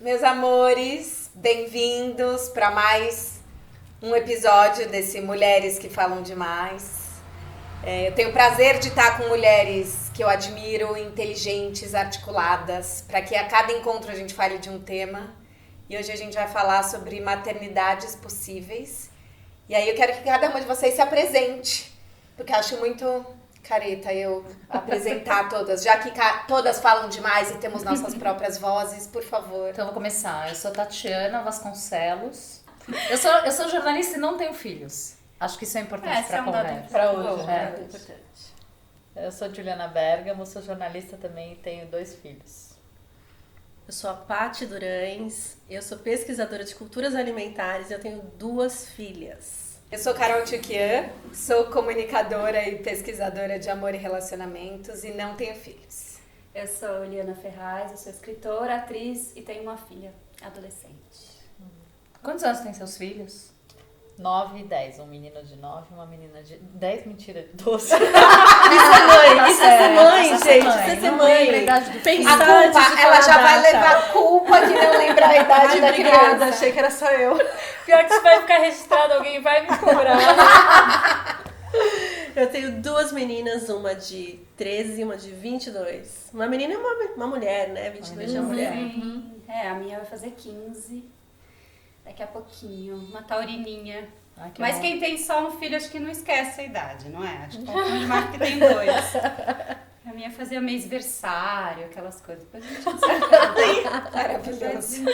Meus amores, bem-vindos para mais um episódio desse Mulheres que Falam Demais. Eu tenho o prazer de estar com mulheres que eu admiro, inteligentes, articuladas, para que a cada encontro a gente fale de um tema. E hoje a gente vai falar sobre maternidades possíveis. E aí eu quero que cada uma de vocês se apresente, porque eu acho muito careta eu apresentar todas, já que todas falam demais e temos nossas próprias vozes, por favor. Então eu vou começar. Eu sou Tatiana Vasconcelos. Eu sou jornalista e não tenho filhos. Acho que isso é importante para a conversa. Para hoje, é importante. Eu sou Juliana Bergamo, sou jornalista também e tenho 2 filhos. Eu sou a Paty Durães, eu sou pesquisadora de culturas alimentares e eu tenho 2 filhas. Eu sou Carol Tchukian, sou comunicadora e pesquisadora de amor e relacionamentos e não tenho filhos. Eu sou Eliana Ferraz, eu sou escritora, atriz e tenho uma filha adolescente. Quantos anos têm seus filhos? 9 e 10, um menino de 9 e uma menina de 10, mentira, de 12. Isso é mãe, isso é ser mãe, gente, isso é ser mãe. A culpa, ela já vai levar a culpa de não lembrar a idade da criança. Achei que era só eu. Pior que isso vai ficar registrado, alguém vai me cobrar. Eu tenho 2 meninas, uma de 13 e uma de 22. Uma menina e uma mulher, né? 22 é uma mulher. A minha vai fazer 15 daqui a pouquinho, uma taurininha. Mas quem tem só um filho acho que não esquece a idade, não é? Acho que tá mais que tem 2. A minha fazia mêsversário, aquelas coisas. Depois a gente desafia. Maravilhoso.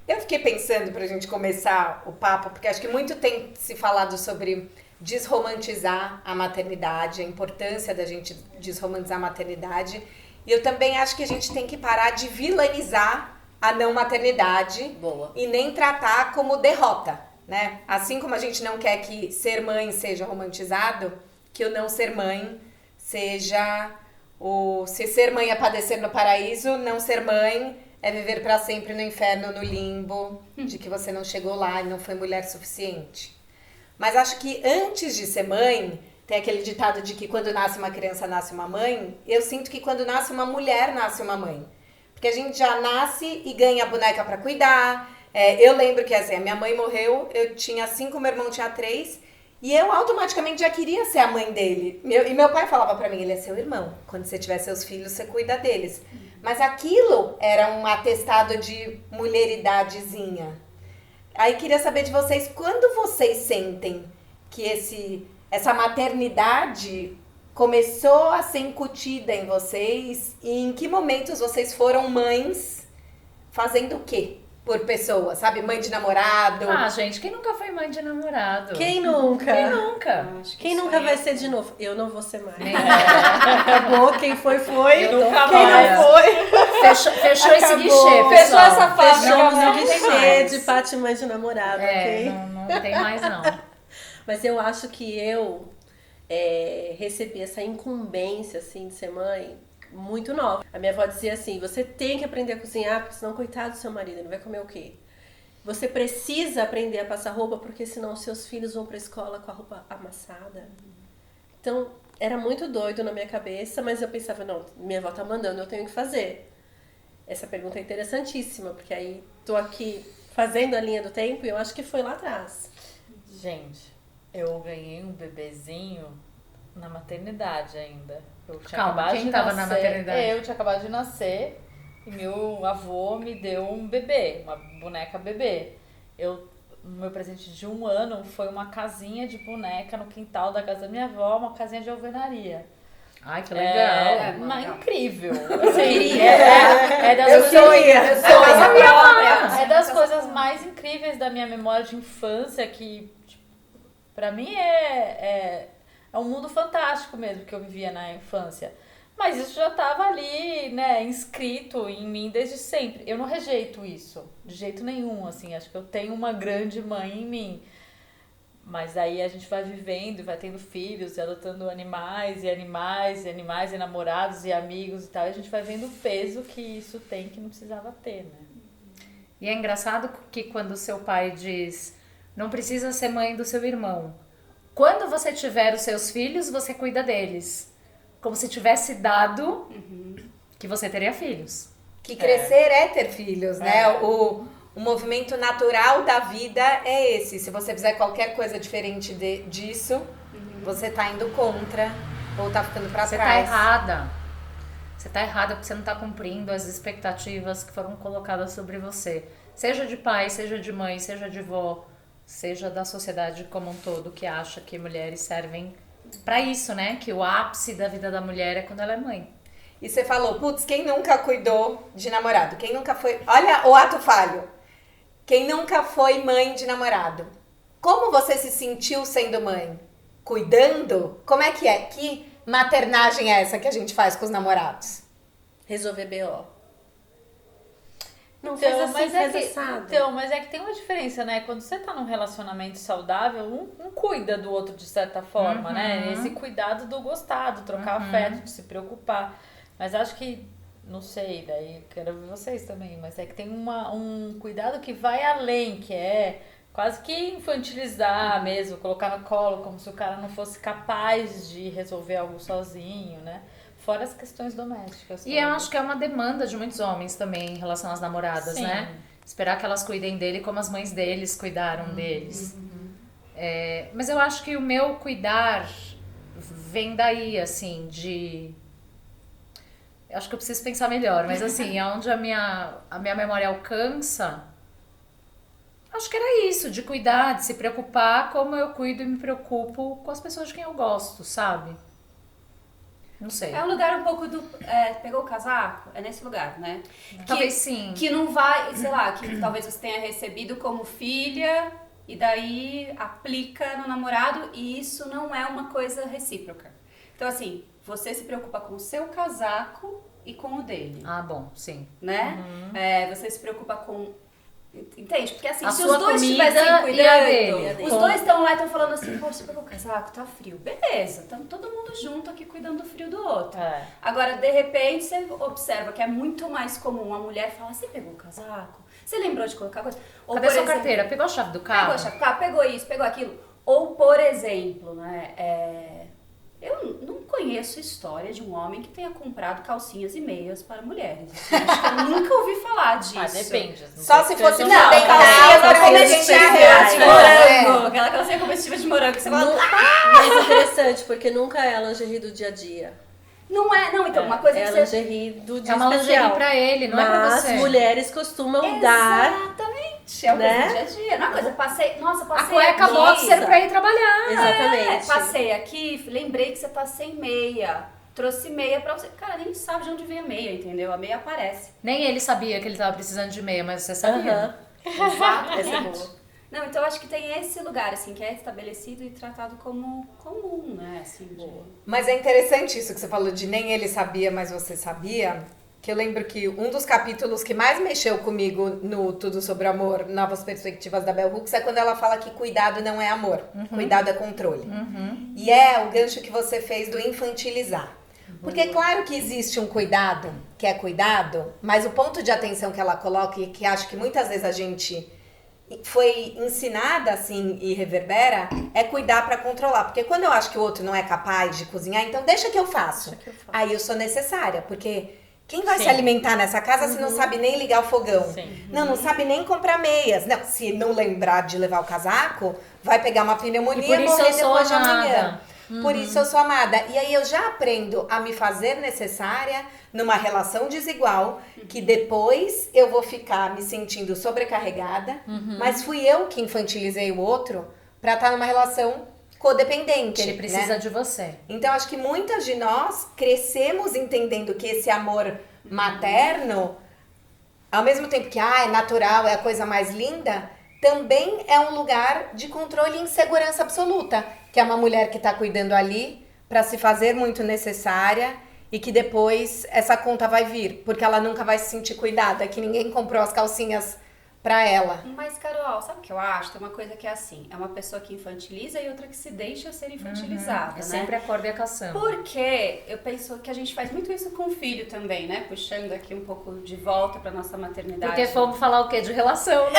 Eu fiquei pensando pra gente começar o papo, porque acho que muito tem se falado sobre desromantizar a maternidade, a importância da gente desromantizar a maternidade. E eu também acho que a gente tem que parar de vilanizar a não maternidade. Boa. E nem tratar como derrota, né? Assim como a gente não quer que ser mãe seja romantizado, que o não ser mãe seja o... Se ser mãe é padecer no paraíso, não ser mãe é viver pra sempre no inferno, no limbo, de que você não chegou lá e não foi mulher suficiente. Mas acho que antes de ser mãe, tem aquele ditado de que quando nasce uma criança, nasce uma mãe. Eu sinto que quando nasce uma mulher, nasce uma mãe. Porque a gente já nasce e ganha a boneca pra cuidar. Eu lembro que assim, a minha mãe morreu, eu tinha 5, meu irmão tinha 3. E eu automaticamente já queria ser a mãe dele. E meu pai falava pra mim, ele é seu irmão. Quando você tiver seus filhos, você cuida deles. Mas aquilo era um atestado de mulheridadezinha. Aí queria saber de vocês, quando vocês sentem que essa maternidade começou a ser incutida em vocês e em que momentos vocês foram mães fazendo o quê? Por pessoa, sabe? Mãe de namorado. Gente, quem nunca foi mãe de namorado? Quem nunca? Quem nunca? Quem nunca vai ser de novo? Eu não vou ser mais. Nem Acabou, quem foi. Nunca Quem mais. não foi. Fechou esse Acabou. guichê, pessoal. Fechou essa fase. Fechamos Não o tem guichê mais. de Paty mãe de namorado, ok? Não tem mais não. Mas eu acho que eu recebi essa incumbência, assim, de ser mãe muito nova. A minha avó dizia assim, você tem que aprender a cozinhar, porque senão, coitado do seu marido, ele vai comer o quê? Você precisa aprender a passar roupa, porque senão seus filhos vão pra escola com a roupa amassada. Então, era muito doido na minha cabeça, mas eu pensava, não, minha avó tá mandando, eu tenho que fazer. Essa pergunta é interessantíssima, porque aí tô aqui fazendo a linha do tempo e eu acho que foi lá atrás. Gente, eu ganhei um bebezinho na maternidade ainda. Eu tinha Calma, acabado quem de tava nascer. na maternidade? Eu tinha acabado de nascer e meu avô me deu um bebê, uma boneca bebê. Meu presente de 1 ano foi uma casinha de boneca no quintal da casa da minha avó, uma casinha de alvenaria. Ai, que legal. Mas incrível. queria. Das Eu coisas, queria. é das coisas mais incríveis da minha memória de infância que, tipo, pra mim é um mundo fantástico mesmo que eu vivia na infância. Mas isso já estava ali, né, inscrito em mim desde sempre. Eu não rejeito isso, de jeito nenhum, assim. Acho que eu tenho uma grande mãe em mim. Mas aí a gente vai vivendo e vai tendo filhos e adotando animais, e namorados e amigos e tal. E a gente vai vendo o peso que isso tem que não precisava ter, né? E é engraçado que quando seu pai diz, não precisa ser mãe do seu irmão. Quando você tiver os seus filhos, você cuida deles. Como se tivesse dado que você teria filhos. que crescer é ter filhos, né? O movimento natural da vida é esse. Se você fizer qualquer coisa diferente disso, você tá indo contra ou tá ficando pra Você trás. tá errada. Você tá errada porque você não tá cumprindo as expectativas que foram colocadas sobre você. Seja de pai, seja de mãe, seja de vó, seja da sociedade como um todo, que acha que mulheres servem pra isso, né? Que o ápice da vida da mulher é quando ela é mãe. E você falou, putz, quem nunca cuidou de namorado? Quem nunca foi... Olha o ato falho. Quem nunca foi mãe de namorado? Como você se sentiu sendo mãe? Cuidando? Como é que é? Que maternagem é essa que a gente faz com os namorados? Resolver BO. Não Então, faz assim, mas faz é que, assado. então, mas é que tem uma diferença, né? Quando você tá num relacionamento saudável, um cuida do outro de certa forma, né? Esse cuidado do gostar, do trocar afeto, de se preocupar. Mas acho que, não sei, daí quero ver vocês também, mas é que tem um cuidado que vai além, que é quase que infantilizar mesmo, colocar no colo, como se o cara não fosse capaz de resolver algo sozinho, né? Fora as questões domésticas. E eu todas. acho que é uma demanda de muitos homens também em relação às namoradas, Sim. né? Esperar que elas cuidem dele como as mães deles cuidaram deles. Mas eu acho que o meu cuidar vem daí, assim, de... Eu acho que eu preciso pensar melhor, mas assim, aonde a minha memória alcança, acho que era isso, de cuidar, de se preocupar como eu cuido e me preocupo com as pessoas de quem eu gosto, sabe? Não sei. É um lugar um pouco do... pegou o casaco? É nesse lugar, né? Talvez sim. Que não vai, sei lá, que talvez você tenha recebido como filha e daí aplica no namorado e isso não é uma coisa recíproca. Então, assim, você se preocupa com o seu casaco e com o dele, Ah, bom, sim. né? Você se preocupa com... Entende? Porque assim, A se sua os dois comida estivessem e a cuidando, dele. os dois estão lá e estão falando assim, pô, você pegou o casaco, tá frio. Beleza, estamos todo mundo junto aqui cuidando do frio do outro. É. Agora, de repente, você observa que é muito mais comum a mulher falar, você pegou o casaco? Você lembrou de colocar coisa? Ou, Cadê por sua exemplo, carteira? Pegou a chave do carro? Pegou a chave do carro, pegou isso, pegou aquilo. Ou, por exemplo, né, eu não conheço história de um homem que tenha comprado calcinhas e meias para mulheres. Assim, acho que eu nunca ouvi falar disso. Ah, depende. Só se fosse Não, não, tem calcinha calcinha comestível de É. morango. Aquela calcinha comestível de morango que você fala, Mas é interessante, porque nunca é lingerie do dia a dia. não é, não, então, uma coisa É que a você... lingerie do dia É uma especial. lingerie pra ele, não é pra Mas você. mulheres costumam dar. Exatamente, é uma né? coisa do dia a dia. Não é uma coisa, passei A passei cueca aqui. boxer pra ir trabalhar. Exatamente. Passei aqui, lembrei que você tá sem meia. Trouxe meia pra você. Cara, nem sabe de onde vem a meia, entendeu? A meia aparece. Nem ele sabia que ele tava precisando de meia, mas você sabia. Aham. Essa é boa. Não, então eu acho que tem esse lugar, assim, que é estabelecido e tratado como comum, né? Assim, Mas é interessante isso que você falou de nem ele sabia, mas você sabia. Que eu lembro que um dos capítulos que mais mexeu comigo no Tudo Sobre Amor, Novas Perspectivas da Bell Hooks, é quando ela fala que cuidado não é amor, cuidado é controle. E é o gancho que você fez do infantilizar. Porque claro que existe um cuidado, que é cuidado, mas o ponto de atenção que ela coloca e que acho que muitas vezes a gente foi ensinada assim e reverbera, é cuidar pra controlar. Porque quando eu acho que o outro não é capaz de cozinhar, então deixa que eu faço. Aí eu sou necessária, porque quem vai Sim. se alimentar nessa casa se não sabe nem ligar o fogão? Sim. Não sabe nem comprar meias. Não, se não lembrar de levar o casaco, vai pegar uma pneumonia E por e isso morrer eu sou depois de amada. amanhã. Por isso eu sou amada. E aí eu já aprendo a me fazer necessária numa relação desigual, que depois eu vou ficar me sentindo sobrecarregada, mas fui eu que infantilizei o outro pra estar numa relação codependente. Que ele precisa né? de você. Então, acho que muitas de nós crescemos entendendo que esse amor materno, ao mesmo tempo que é natural, é a coisa mais linda, também é um lugar de controle e insegurança absoluta. Que é uma mulher que está cuidando ali para se fazer muito necessária e que depois essa conta vai vir, porque ela nunca vai se sentir cuidada, que ninguém comprou as calcinhas pra ela. Mas, Carol, sabe o que eu acho? Tem uma coisa que é assim, é uma pessoa que infantiliza e outra que se deixa ser infantilizada, É né? sempre a corda e a caçamba. Porque eu penso que a gente faz muito isso com o filho também, né? Puxando aqui um pouco de volta pra nossa maternidade. Porque vamos falar o quê? De relação, né?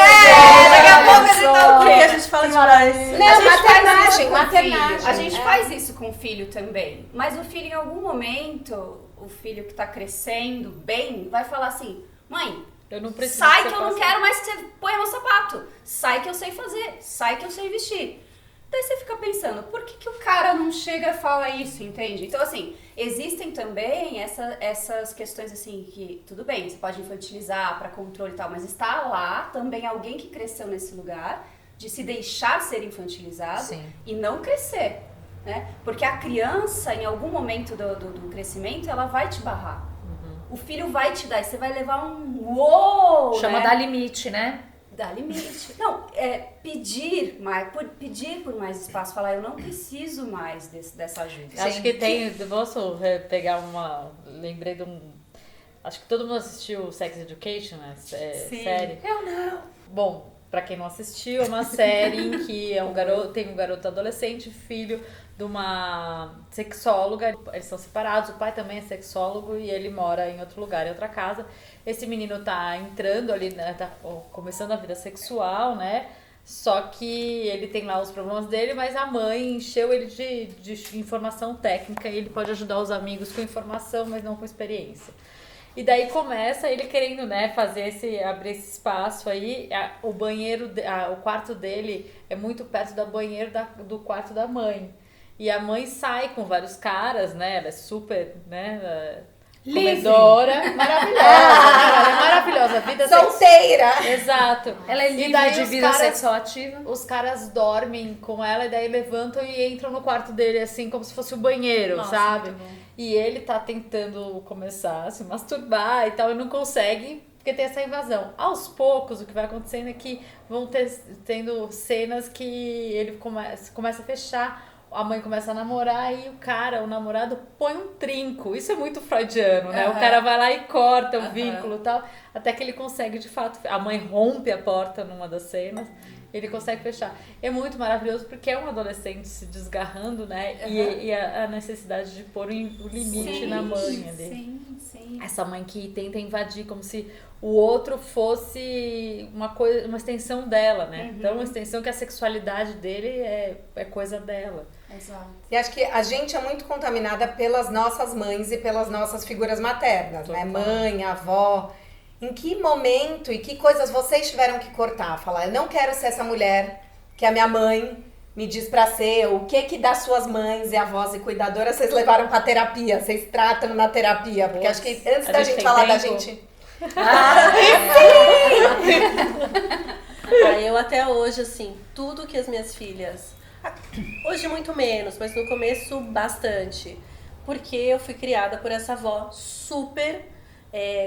daqui a pouco a gente tá o Porque quê? a gente fala demais. Não, A gente faz maternagem, isso com o maternagem. filho. A gente É. faz isso com o filho também. Mas o filho, em algum momento, o filho que tá crescendo bem, vai falar assim: Mãe, Eu não preciso sai que que você eu não faça- quero mais que você ponha meu sapato. Sai que eu sei fazer. Sai que eu sei vestir. Daí você fica pensando, por que o cara não chega e fala isso, entende? Então, assim, existem também essas questões, assim, que tudo bem, você pode infantilizar para controle e tal, mas está lá também alguém que cresceu nesse lugar de se deixar ser infantilizado Sim. e não crescer, né? Porque a criança, em algum momento do crescimento, ela vai te barrar. O filho vai te dar e você vai levar um uou, Chama né? dar limite, né? Dá limite. Não, pedir por mais espaço, falar, eu não preciso mais dessa ajuda. Acho que tem. Posso pegar uma. Lembrei de um. Acho que todo mundo assistiu Sex Education, né? Sim. Série. Eu não. Bom, pra quem não assistiu, é uma série em que tem um garoto adolescente, filho de uma sexóloga. Eles são separados, o pai também é sexólogo e ele mora em outro lugar, em outra casa. Esse menino tá entrando ali, né, tá começando a vida sexual, né? Só que ele tem lá os problemas dele, mas a mãe encheu ele de informação técnica e ele pode ajudar os amigos com informação, mas não com experiência. E daí começa ele querendo, né, abrir esse espaço aí. O banheiro, o quarto dele é muito perto do banheiro do quarto da mãe. E a mãe sai com vários caras, né? Ela é super, né? Comedora, maravilhosa. Ela é maravilhosa. A vida Solteira! Exato. Ela é E livre daí de os vida caras- sexual ativa. Os caras dormem com ela e daí levantam e entram no quarto dele, assim, como se fosse o banheiro, Nossa, sabe? muito bom. E ele tá tentando começar a se masturbar e tal, e não consegue, porque tem essa invasão. Aos poucos, o que vai acontecendo é que vão tendo cenas que ele começa a fechar, a mãe começa a namorar e o namorado põe um trinco. Isso é muito freudiano, né? O cara vai lá e corta o vínculo e tal, até que ele consegue, de fato, a mãe rompe a porta numa das cenas, ele consegue fechar. É muito maravilhoso porque é um adolescente se desgarrando, né? E a necessidade de pôr o limite na mãe ali. Sim. Essa mãe que tenta invadir como se o outro fosse uma extensão dela, né? Então, uma extensão que a sexualidade dele é coisa dela. Exato. E acho que a gente é muito contaminada pelas nossas mães e pelas nossas figuras maternas, né? Mãe, avó. Em que momento e que coisas vocês tiveram que cortar? Falar, eu não quero ser essa mulher que a minha mãe me diz pra ser. O que das suas mães e avós e cuidadoras vocês levaram pra terapia? Vocês tratam na terapia? Porque acho que antes A da gente gente tem falar da tempo? gente... Eu até hoje, assim, tudo que as minhas filhas... Hoje muito menos, mas no começo bastante. Porque eu fui criada por essa avó super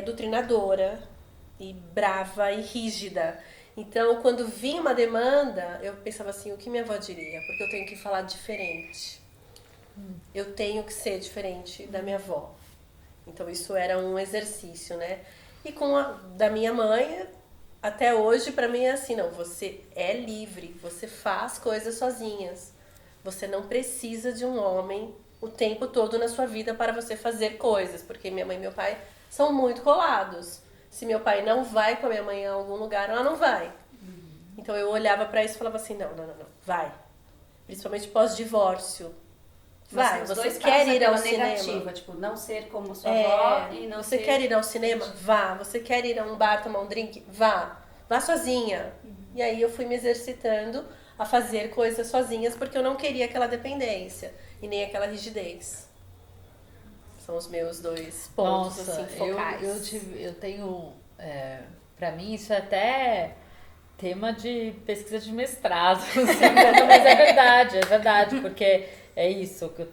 doutrinadora e brava e rígida. Então, quando vinha uma demanda, eu pensava assim, o que minha avó diria? Porque eu tenho que falar diferente. Eu tenho que ser diferente da minha avó. Então, isso era um exercício, né? E da minha mãe, até hoje, pra mim é assim, não, você é livre, você faz coisas sozinhas. Você não precisa de um homem o tempo todo na sua vida para você fazer coisas, porque minha mãe e meu pai são muito colados. Se meu pai não vai com a minha mãe em algum lugar, ela não vai. Então eu olhava pra isso e falava assim, não, vai. Principalmente pós-divórcio. Vai, Os você dois quer casos ir pela ao cinema? negativa, tipo, não ser como sua avó e não Você ser... quer ir ao cinema? Vá. Você quer ir a um bar tomar um drink? Vá. Vá sozinha. E aí eu fui me exercitando a fazer coisas sozinhas porque eu não queria aquela dependência e nem aquela rigidez. São os meus dois pontos assim, focais. Eu tenho... pra mim, isso é até tema de pesquisa de mestrado. Assim, mas é verdade, porque é isso que eu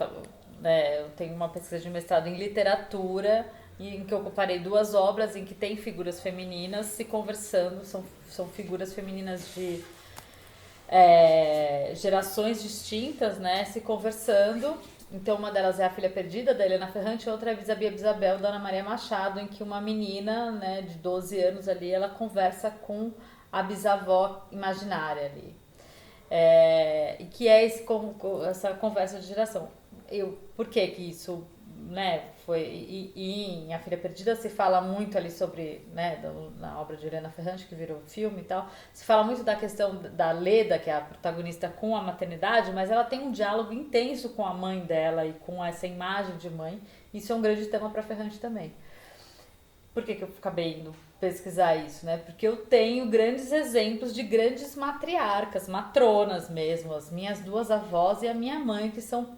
tenho uma pesquisa de mestrado em literatura em que eu comparei duas obras em que tem figuras femininas se conversando, são figuras femininas de gerações distintas, né, se conversando. Então, uma delas é A Filha Perdida, da Helena Ferrante, e outra é Vis-a-Vis Isabel, da Ana Maria Machado, em que uma menina, né, de 12 anos ali, ela conversa com a bisavó imaginária ali. E que é essa conversa de geração. Por que isso, né, foi... E em A Filha Perdida se fala muito ali sobre, né, na obra de Helena Ferrante, que virou filme e tal, se fala muito da questão da Leda, que é a protagonista, com a maternidade, mas ela tem um diálogo intenso com a mãe dela e com essa imagem de mãe. Isso é um grande tema para Ferrante também. Por que eu acabei indo pesquisar isso, né? Porque eu tenho grandes exemplos de grandes matriarcas, matronas mesmo, as minhas 2 avós e a minha mãe, que são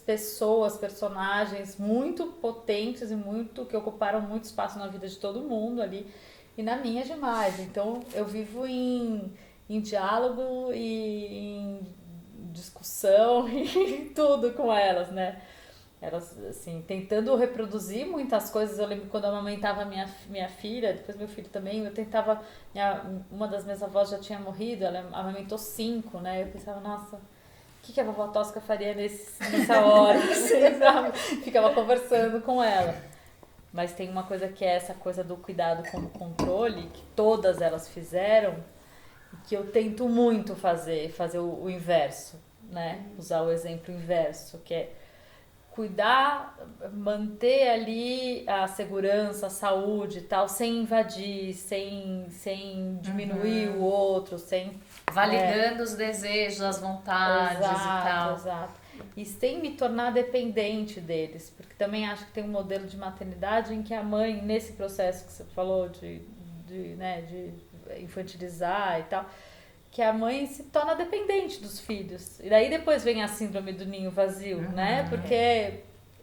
pessoas, personagens muito potentes e que ocuparam muito espaço na vida de todo mundo ali, e na minha demais. Então eu vivo em diálogo e em discussão e tudo com elas, né? Elas, assim, tentando reproduzir muitas coisas. Eu lembro quando eu amamentava minha filha, depois meu filho também, eu tentava... uma das minhas avós já tinha morrido, ela amamentou 5, né? Eu pensava, nossa, o que a vovó Tosca faria nessa hora? Assim, sabe? Ficava conversando com ela. Mas tem uma coisa que é essa coisa do cuidado como controle, que todas elas fizeram, que eu tento muito fazer o inverso, né? Usar o exemplo inverso, que é cuidar, manter ali a segurança, a saúde e tal, sem invadir, sem diminuir o outro, sem... Validando os desejos, as vontades e tal. Exato. E sem me tornar dependente deles, porque também acho que tem um modelo de maternidade em que a mãe, nesse processo que você falou de infantilizar e tal, que a mãe se torna dependente dos filhos. E daí depois vem a síndrome do ninho vazio, né? Porque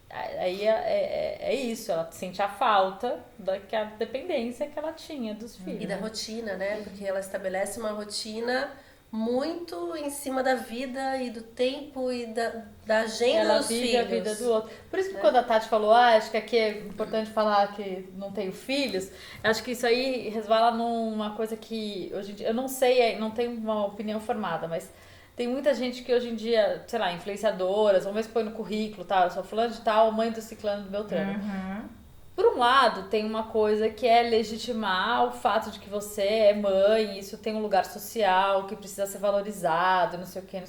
aí é isso, ela sente a falta da dependência que ela tinha dos filhos. E da rotina, né? Porque ela estabelece uma rotina muito em cima da vida e do tempo e da agenda dos filhos. Ela vive a vida do outro. Por isso que quando a Tati falou, acho que aqui é importante falar que não tenho filhos, acho que isso aí resvala numa coisa que hoje em dia, eu não sei, não tenho uma opinião formada, mas tem muita gente que hoje em dia, sei lá, influenciadoras, vamos ver se põe no currículo, tá? Eu sou fulano de tal, mãe do ciclano do Beltrano. Por um lado, tem uma coisa que é legitimar o fato de que você é mãe, isso tem um lugar social que precisa ser valorizado, não sei o que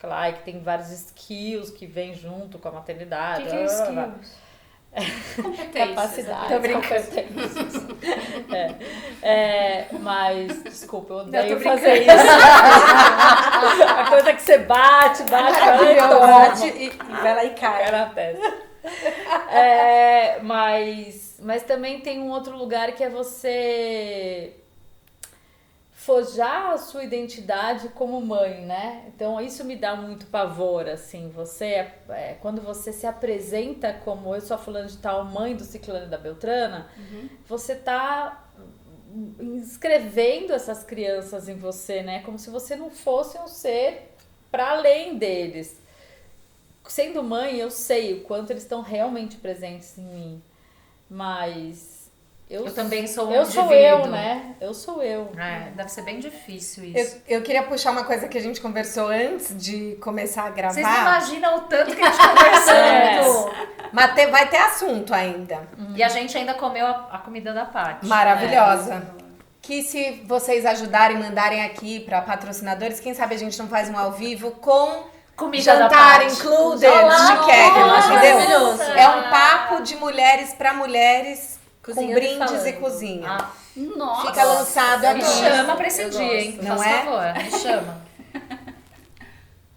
lá, e que tem vários skills que vêm junto com a maternidade. O que é skills? Competências. Capacidades, competências. Mas, desculpa, eu odeio fazer isso. A coisa que você bate, e vai lá e cai. na testa. Mas também tem um outro lugar que é você forjar a sua identidade como mãe, né? Então isso me dá muito pavor, assim, quando você se apresenta como eu sou a fulana de tal, mãe do ciclano e da Beltrana, você tá inscrevendo essas crianças em você, né? Como se você não fosse um ser para além deles. Sendo mãe, eu sei o quanto eles estão realmente presentes em mim, mas eu também sou um indivíduo. Eu, né? Eu sou eu. Deve ser bem difícil isso. Eu queria puxar uma coisa que a gente conversou antes de começar a gravar. Vocês não imaginam o tanto que a gente conversou. Mas vai ter assunto ainda. E a gente ainda comeu a comida da Paty. Maravilhosa. Que se vocês ajudarem, mandarem aqui para patrocinadores, quem sabe a gente não faz um ao vivo com... Comida jantar da Paty. included de Kegel, entendeu? Maravilhoso. É um papo de mulheres para mulheres Cozinhando com brindes falando. e cozinha. Nossa! Fica lançado Me aqui. chama pra esse Eu dia, hein? Não Faz é? favor, me chama.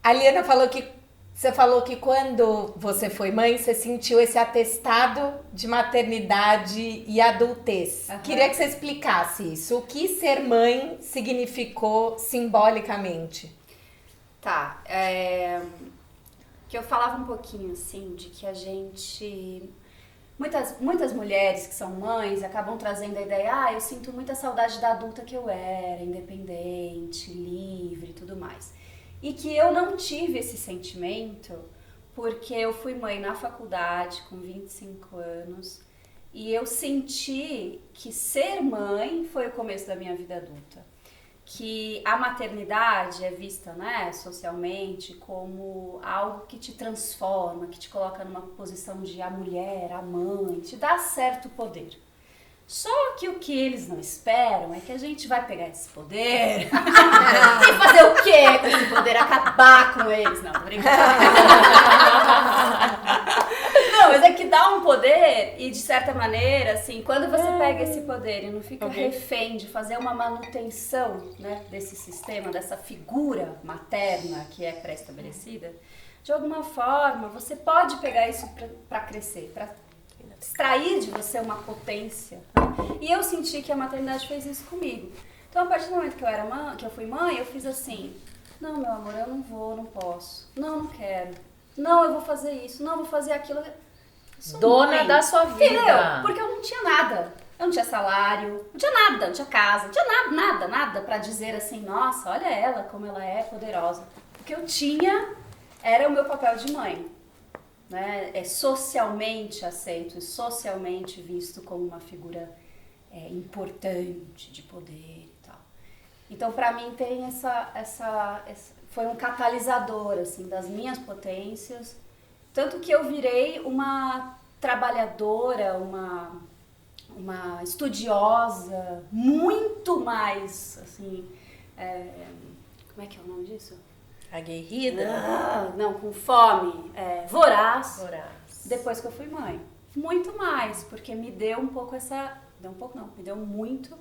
A Liana falou que você falou que quando você foi mãe, você sentiu esse atestado de maternidade e adultez. Queria que você explicasse isso. O que ser mãe significou simbolicamente? Tá, que eu falava um pouquinho assim, de que a gente... Muitas mulheres que são mães acabam trazendo a ideia, eu sinto muita saudade da adulta que eu era, independente, livre e tudo mais. E que eu não tive esse sentimento porque eu fui mãe na faculdade com 25 anos e eu senti que ser mãe foi o começo da minha vida adulta. Que a maternidade é vista, né, socialmente como algo que te transforma, que te coloca numa posição de a mulher, a mãe, te dá certo poder. Só que o que eles não esperam é que a gente vai pegar esse poder e fazer o quê com esse poder? Acabar com eles. Não, tô brincando. Não, mas é que dá um poder e, de certa maneira, assim, quando você pega esse poder e não fica refém de fazer uma manutenção, né, desse sistema, dessa figura materna que é pré-estabelecida, de alguma forma, você pode pegar isso pra crescer, pra extrair de você uma potência. Né? E eu senti que a maternidade fez isso comigo. Então, a partir do momento que eu fui mãe, eu fiz assim, não, meu amor, eu não vou, não posso. Não quero. Não, eu vou fazer isso. Não, eu vou fazer aquilo. Dona mãe. da sua vida. Entendeu? Porque eu não tinha nada. Eu não tinha salário, não tinha nada, não tinha casa, não tinha nada pra dizer assim, nossa, olha ela, como ela é poderosa. O que eu tinha era o meu papel de mãe. Né? É socialmente aceito e socialmente visto como uma figura importante de poder e tal. Então, pra mim, tem essa foi um catalisador assim, das minhas potências. Tanto que eu virei uma trabalhadora, uma estudiosa, muito mais, assim, como é que é o nome disso? Aguerrida? Não, com fome, voraz, Voraz. depois que eu fui mãe. Muito mais, porque me deu um pouco me deu muito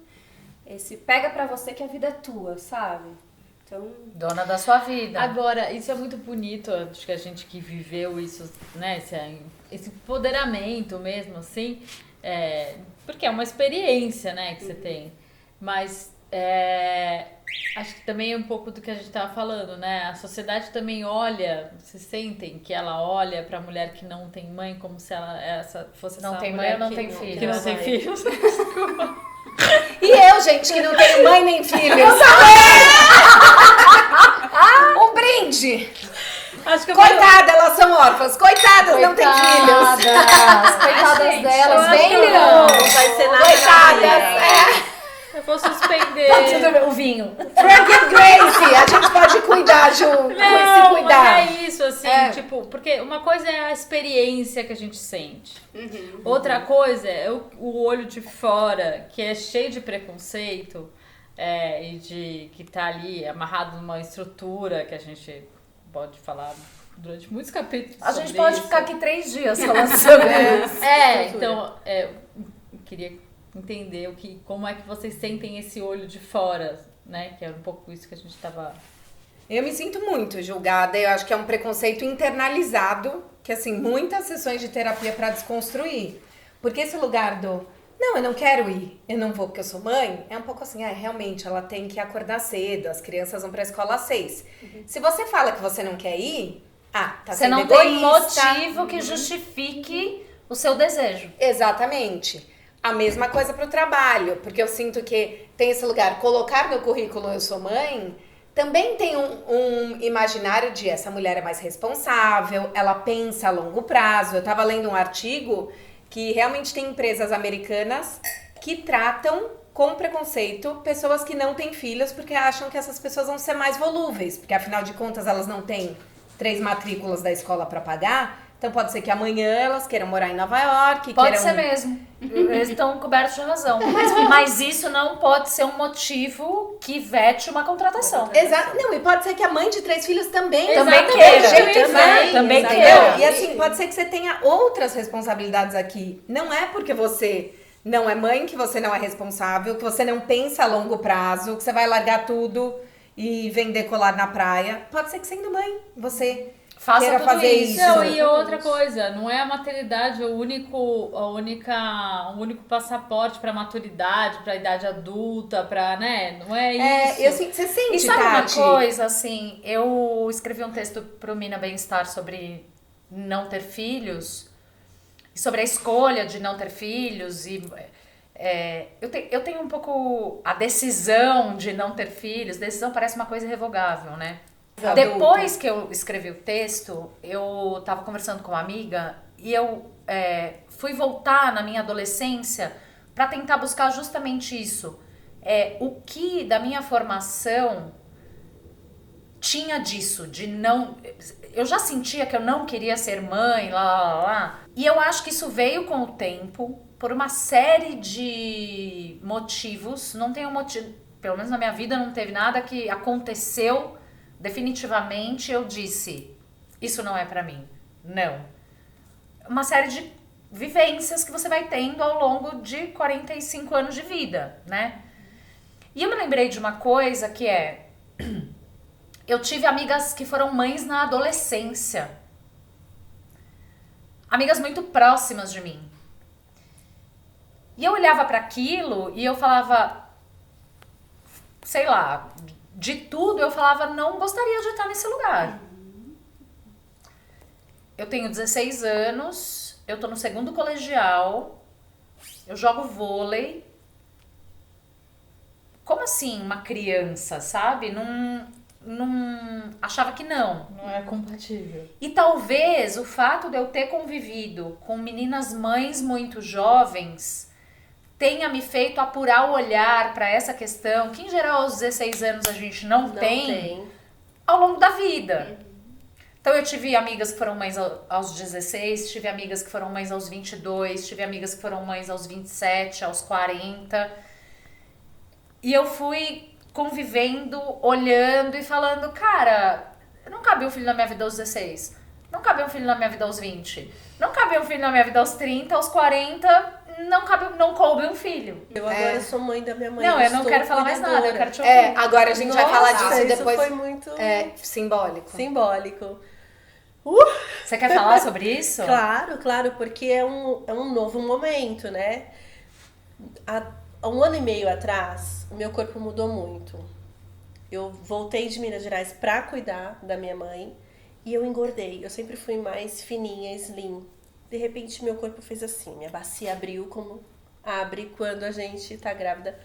esse pega pra você que a vida é tua, sabe? Então, Dona da sua vida. Agora, isso é muito bonito, acho que a gente que viveu isso, né, esse empoderamento mesmo, assim, porque é uma experiência, né, que você tem. Mas acho que também é um pouco do que a gente estava falando, né? A sociedade também olha, vocês sentem que ela olha pra mulher que não tem mãe como se essa fosse Não essa tem mulher mãe ou não que tem filhos. que não tem filhos. E eu, gente, que não tenho mãe nem filhos. Um brinde. Acho que eu Coitada, elas são órfãs. Coitadas, não têm filhos. Coitadas Gente, delas, eu bem acho que não. Não vai ser nada. Coitadas. Eu vou suspender. O vinho. Forgive Grace. A gente pode cuidar junto. Se Não, cuidar. mas é isso, assim, É. tipo, porque uma coisa é a experiência que a gente sente. Outra coisa é o olho de fora, que é cheio de preconceito, e que tá ali amarrado numa estrutura que a gente pode falar durante muitos capítulos. A gente sobre pode isso. ficar aqui 3 dias falando sobre isso. Então, eu queria entender como é que vocês sentem esse olho de fora, né? Que é um pouco isso que a gente tava... Eu me sinto muito julgada. Eu acho que é um preconceito internalizado, que assim, muitas sessões de terapia para desconstruir. Porque esse lugar não, eu não quero ir, eu não vou porque eu sou mãe, é um pouco assim, realmente, ela tem que acordar cedo, as crianças vão pra escola às 6. Se você fala que você não quer ir, tá Você sendo não tem egoísta. motivo que justifique o seu desejo. Exatamente. A mesma coisa pro trabalho, porque eu sinto que tem esse lugar, colocar no currículo eu sou mãe, também tem um imaginário de essa mulher é mais responsável, ela pensa a longo prazo. Eu tava lendo um artigo que realmente tem empresas americanas que tratam com preconceito pessoas que não têm filhos porque acham que essas pessoas vão ser mais volúveis, porque afinal de contas elas não têm 3 matrículas da escola para pagar, então pode ser que amanhã elas queiram morar em Nova York. Pode ser mesmo. Eles estão cobertos de razão. Mas isso não pode ser um motivo que vete uma contratação. Exato. Não, e pode ser que a mãe de 3 filhos também Também queira. queira. Também Entendeu? queira. E assim, pode ser que você tenha outras responsabilidades aqui. Não é porque você não é mãe que você não é responsável, que você não pensa a longo prazo, que você vai largar tudo e vender colar na praia. Pode ser que sendo mãe, você Faça queira tudo fazer isso. isso. Não, e outra coisa, não é a maternidade o único passaporte pra maturidade, pra idade adulta, né? Não é isso. Você sente, E sabe Tati? uma coisa, assim, eu escrevi um texto pro Mina Bem-Estar sobre não ter filhos, sobre a escolha de não ter filhos, e eu tenho um pouco a decisão de não ter filhos. Decisão parece uma coisa irrevogável, né? Depois que eu escrevi o texto, eu tava conversando com uma amiga e eu fui voltar na minha adolescência para tentar buscar justamente isso. O que da minha formação tinha disso, de não... Eu já sentia que eu não queria ser mãe, lá. E eu acho que isso veio com o tempo, por uma série de motivos. Não tem um motivo, pelo menos na minha vida não teve nada que aconteceu definitivamente eu disse, isso não é pra mim. Não. Uma série de vivências que você vai tendo ao longo de 45 anos de vida, né? E eu me lembrei de uma coisa que eu tive amigas que foram mães na adolescência. Amigas muito próximas de mim. E eu olhava para aquilo e eu falava, sei lá, de tudo eu falava, não gostaria de estar nesse lugar. Eu tenho 16 anos, eu tô no 2º colegial, eu jogo vôlei. Como assim uma criança, sabe? Não achava que não. Não é compatível. E talvez o fato de eu ter convivido com meninas mães muito jovens tenha me feito apurar o olhar para essa questão, que em geral aos 16 anos a gente não tem ao longo da vida. Então eu tive amigas que foram mães aos 16, tive amigas que foram mães aos 22, tive amigas que foram mães aos 27, aos 40. E eu fui convivendo, olhando e falando, cara, não cabia um filho na minha vida aos 16, não cabia um filho na minha vida aos 20, não cabia um filho na minha vida aos 30, aos 40, não coube um filho. Eu agora sou mãe da minha mãe. Não, eu não estou quero falar mais nada, eu quero te ouvir. Agora a gente vai falar disso isso depois. foi muito Simbólico. simbólico. Você quer falar sobre isso? Claro, porque é um novo momento, né? Há 1 ano e meio atrás, o meu corpo mudou muito. Eu voltei de Minas Gerais pra cuidar da minha mãe e eu engordei. Eu sempre fui mais fininha, slim. De repente, meu corpo fez assim, minha bacia abriu como abre quando a gente tá grávida.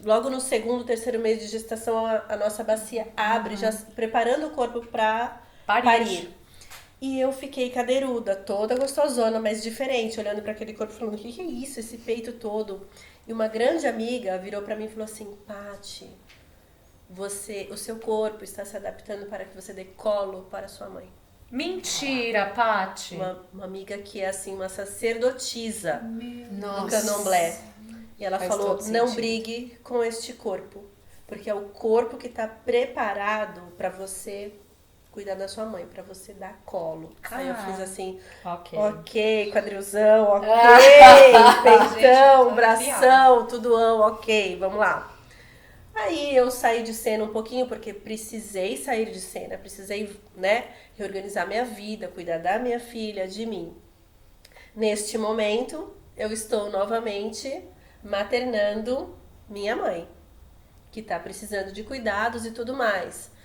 Logo no 2º, 3º mês de gestação, a nossa bacia abre, já preparando o corpo pra parir. E eu fiquei cadeiruda, toda gostosona, mas diferente, olhando para aquele corpo, falando, o que é isso, esse peito todo? E uma grande amiga virou para mim e falou assim, Paty, o seu corpo está se adaptando para que você dê colo para sua mãe. Mentira, Paty. Uma amiga que é assim, uma sacerdotisa do Nossa. candomblé. E ela Faz falou, todo não sentido. brigue com este corpo, porque é o corpo que está preparado para você cuidar da sua mãe, pra você dar colo. Aí eu fiz assim, ok, quadrilzão, ok, peitão, Gente, bração, tudoão, ok, vamos lá. Aí eu saí de cena um pouquinho, porque precisei sair de cena, precisei, né, reorganizar minha vida, cuidar da minha filha, de mim. Neste momento, eu estou novamente maternando minha mãe, que tá precisando de cuidados e tudo mais.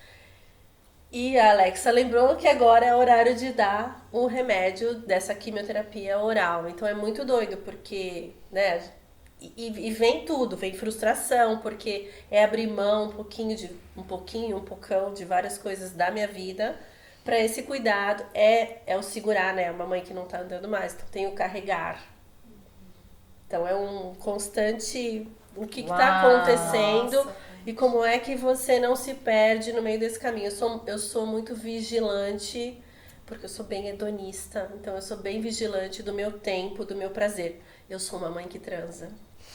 E a Alexa lembrou que agora é horário de dar o remédio dessa quimioterapia oral. Então é muito doido, porque, né? E vem tudo, vem frustração, porque é abrir mão um pocão de várias coisas da minha vida para esse cuidado. É o segurar, né? Uma mãe que não tá andando mais, então tem o carregar. Então é um constante o que tá acontecendo. Nossa. E como é que você não se perde no meio desse caminho? Eu sou muito vigilante, porque eu sou bem hedonista. Então eu sou bem vigilante do meu tempo, do meu prazer. Eu sou uma mãe que transa.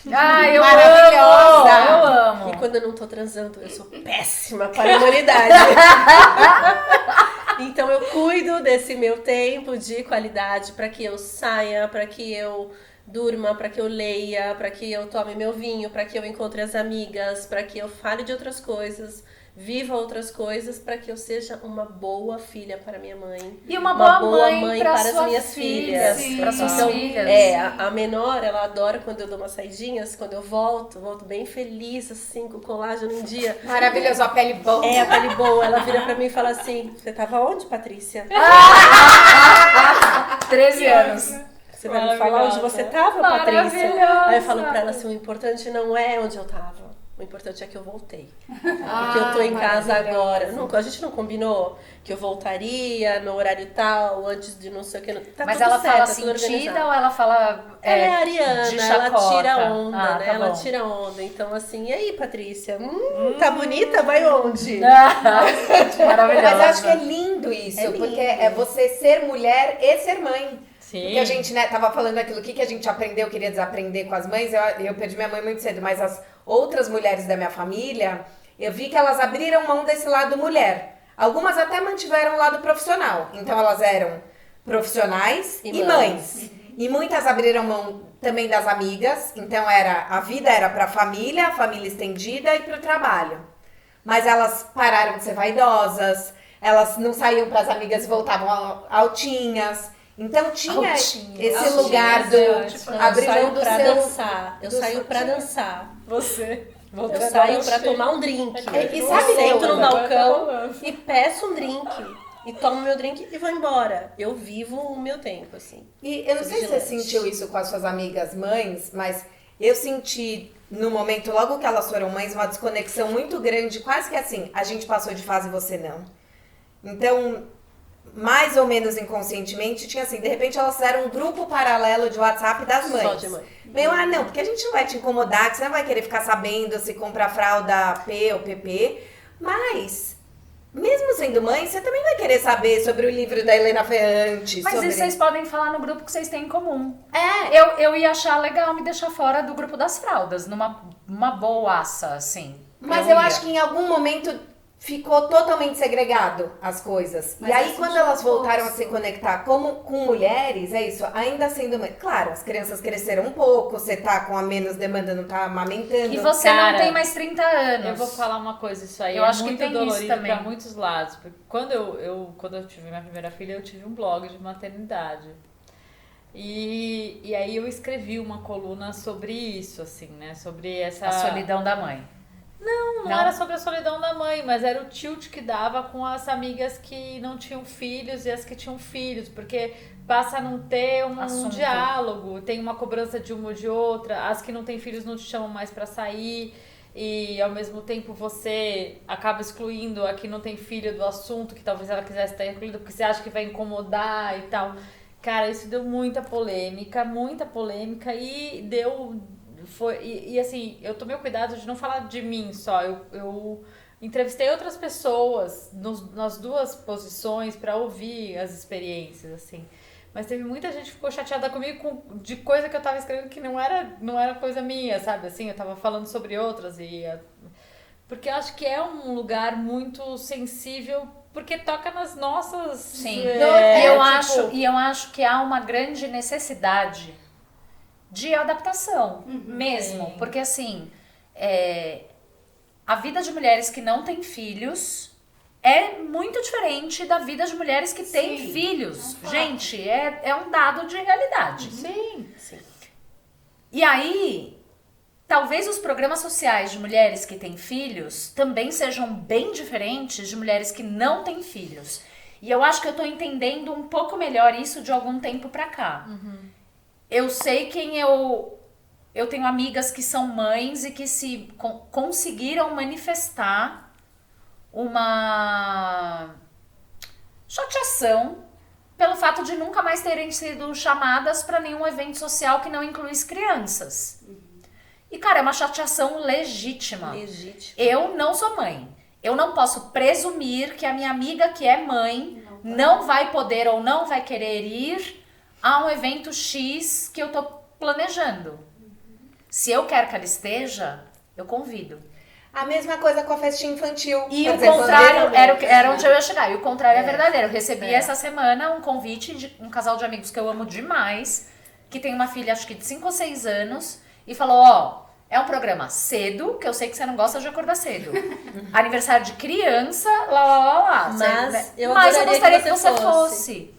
Ah, eu Maravilhosa! amo! Eu amo! E quando eu não tô transando, eu sou péssima para a humanidade. Então eu cuido desse meu tempo de qualidade para que eu saia, para que eu durma, para que eu leia, para que eu tome meu vinho, para que eu encontre as amigas, para que eu fale de outras coisas, viva outras coisas, para que eu seja uma boa filha para minha mãe. E uma boa mãe para as sua minhas filha, filhas. para suas Então, filhas. a menor, ela adora quando eu dou umas saidinhas, quando eu volto bem feliz, assim, com colágeno em dia. Maravilhoso, a pele boa. É, a pele boa. Ela vira pra mim e fala assim, você tava onde, Patrícia? 13 anos. Você vai me falar onde você tava, Patrícia? Maravilhosa. Aí eu falo pra ela assim, o importante não é onde eu tava. O importante é que eu voltei. Porque eu tô em casa agora. A gente não combinou que eu voltaria no horário tal, antes de não sei o que. Tá Mas tudo ela certo, fala tá tudo sentida organizado. ou ela fala Ela é ariana, de ela chacota? tira onda, Ah, né? tá Ela bom. tira onda. Então, assim, e aí, Patrícia? Tá bonita? Vai onde? Maravilhosa. Mas eu acho que é lindo isso, É lindo. porque é você ser mulher e ser mãe. Sim. Porque a gente, né, tava falando aquilo, o que a gente aprendeu, queria desaprender com as mães. Eu perdi minha mãe muito cedo, mas as outras mulheres da minha família, eu vi que elas abriram mão desse lado mulher. Algumas até mantiveram o lado profissional. Então elas eram profissionais e mães. E muitas abriram mão também das amigas. Então a vida era pra família estendida e pro trabalho. Mas elas pararam de ser vaidosas, elas não saíam pras amigas e voltavam altinhas. Então tinha Rotina. esse Rotina, lugar do tipo, Não, abrir eu saio mão do pra seu... dançar. Eu do saio seu- pra dançar. Você. Eu saio pra tomar um drink. E Eu sabe, sento no Leona, balcão e peço um drink. E tomo meu drink e vou embora. Eu vivo o meu tempo, assim. E eu não Sou sei se você vigilante. sentiu isso com as suas amigas mães, mas eu senti no momento, logo que elas foram mães, uma desconexão muito grande, quase que assim, a gente passou de fase e você não. Então, mais ou menos inconscientemente, tinha assim, de repente elas fizeram um grupo paralelo de WhatsApp das mães. Só de mãe. Meio, não, porque a gente não vai te incomodar, que você não vai querer ficar sabendo se compra fralda P ou PP, mas... Mesmo sendo mãe, você também vai querer saber sobre o livro da Helena Ferrante. Mas sobre... isso vocês podem falar no grupo que vocês têm em comum. É, Eu ia achar legal me deixar fora do grupo das fraldas, numa boaça, assim. mas eu ia. acho que em algum momento ficou totalmente segregado as coisas. Mas e aí, eu quando senti elas um voltaram a pouco. se conectar como com mulheres, é isso, ainda sendo mãe. Claro, as crianças cresceram um pouco, você tá com a menos demanda, não tá amamentando. E você Cara, não tem mais 30 anos. Eu vou falar uma coisa, isso aí Eu é acho que muito tem isso dolorido também. pra muitos lados. Porque quando eu tive minha primeira filha, eu tive um blog de maternidade. E aí eu escrevi uma coluna sobre isso, assim, né? Sobre essa... A solidão da mãe. Não era sobre a solidão da mãe, mas era o tilt que dava com as amigas que não tinham filhos e as que tinham filhos, porque passa a não ter um Assunto. diálogo, tem uma cobrança de uma ou de outra, as que não têm filhos não te chamam mais pra sair, e ao mesmo tempo você acaba excluindo a que não tem filho do assunto, que talvez ela quisesse estar incluída, porque você acha que vai incomodar e tal. Cara, isso deu muita polêmica e deu... E assim, eu tomei o cuidado de não falar de mim só. Eu entrevistei outras pessoas nas duas posições pra ouvir as experiências, assim. Mas teve muita gente que ficou chateada comigo de coisa que eu tava escrevendo que não era coisa minha, sabe? Assim, eu tava falando sobre outras porque eu acho que é um lugar muito sensível, porque toca nas nossas... Sim. tipo, E eu acho que há uma grande necessidade de adaptação mesmo. Sim. Porque assim, a vida de mulheres que não têm filhos é muito diferente da vida de mulheres que têm Sim, filhos. é um fato. Gente, é um dado de realidade. Sim. E aí, talvez os programas sociais de mulheres que têm filhos também sejam bem diferentes de mulheres que não têm filhos. E eu acho que eu tô entendendo um pouco melhor isso de algum tempo pra cá. Eu sei quem eu tenho amigas que são mães e que se conseguiram manifestar uma chateação pelo fato de nunca mais terem sido chamadas para nenhum evento social que não incluísse crianças. E, cara, é uma chateação legítima. Legítimo. Eu não sou mãe. Eu não posso presumir que a minha amiga que é mãe não vai poder ou não vai querer ir a um evento X que eu tô planejando. Se eu quero que ela esteja, eu convido. A mesma coisa com a festinha infantil. E Por o exemplo, contrário André, era onde eu ia chegar. E o contrário é verdadeiro. Eu recebi essa semana um convite de um casal de amigos que eu amo demais, que tem uma filha, acho que de 5 ou 6 anos, e falou, é um programa cedo, que eu sei que você não gosta de acordar cedo. Aniversário de criança, lá. Mas eu Mas eu adoraria gostaria que que você você fosse.